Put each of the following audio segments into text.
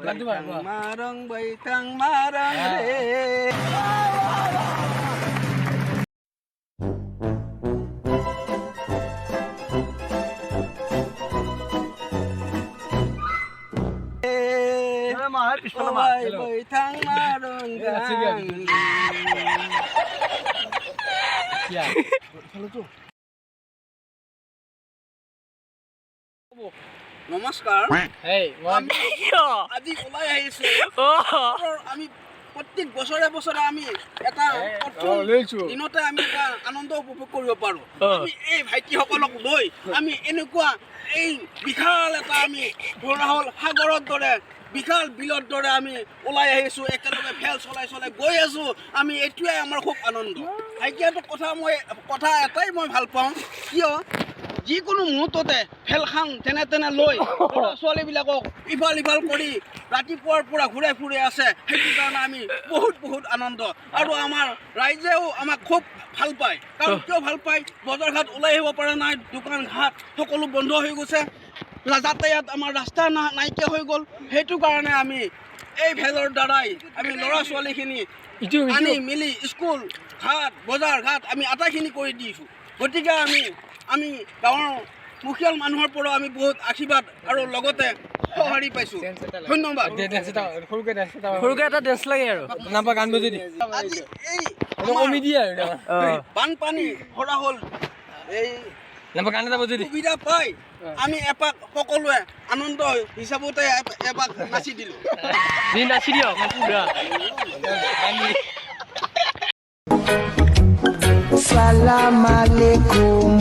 Marang baitang marang re. Baitang marang gang. নমস্কাৰ আজি ওলাই আহিছো আমি প্ৰত্যেক বছৰে বছৰে আমি এটা দিনতে আমি এটা আনন্দ উপভোগ কৰিব পাৰো আমি এই ভাইটিসকলক লৈ আমি এনেকুৱা এই বিশাল এটা আমি ধৰা হ'ল সাগৰৰ দৰে বিশাল বিলৰ দৰে আমি ওলাই আহিছো একেলগে ফেল চলাই চলাই গৈ আছো আমি এইটোৱে আমাৰ খুব আনন্দ ভাইটিহঁতৰ কথা এটাই মই ভাল পাওঁ কিয় যিকোনো মুহূৰ্ততে ফেলখান তেনে তেনে লৈ ল'ৰা ছোৱালীবিলাকক ইফাল সিফাল কৰি ৰাতিপুৱাৰ পৰা ঘূৰাই ফুৰি আছে সেইটো কাৰণে আমি বহুত আনন্দ আৰু আমাৰ ৰাইজেও আমাক খুব ভাল পায় কাৰণ কিয় ভাল পায় বজাৰ ঘাট ওলাই আহিব পৰা নাই দোকান ঘাট সকলো বন্ধ হৈ গৈছে যাতায়াত আমাৰ ৰাস্তা নাইকিয়া হৈ গ'ল সেইটো কাৰণে আমি এই ভেলৰ দ্বাৰাই আমি ল'ৰা ছোৱালীখিনি আনি মিলি স্কুল ঘাট বজাৰ ঘাট আমি আটাইখিনি কৰি দিছোঁ গতিকে আমি গাঁৱৰ মুখিয়াল মানুহৰ পৰা আমি বহুত আশীৰ্বাদ আৰু লগতে সঁহাৰি পাইছোঁ ধন্যবাদ সৰুকে এটা ডেন্স লাগে আৰু নাম্বাৰ গান বজাই দি বানপানী ভৰা হ'ল এই নাম্বাৰ গান এটা বজাই দি সুবিধা পাই আমি এপাক সকলোৱে আনন্দ হিচাপতে এপাক নাচি দিলোঁ নাচি দিয়ক Salam alaikum.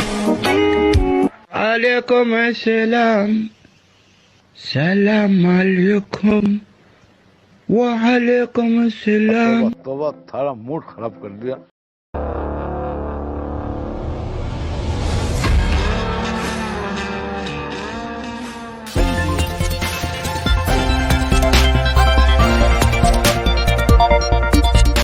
Alaikum assalam. Salam alaikum. Wa alaikum assalam. तोबा थारा मूड खराब कर दिया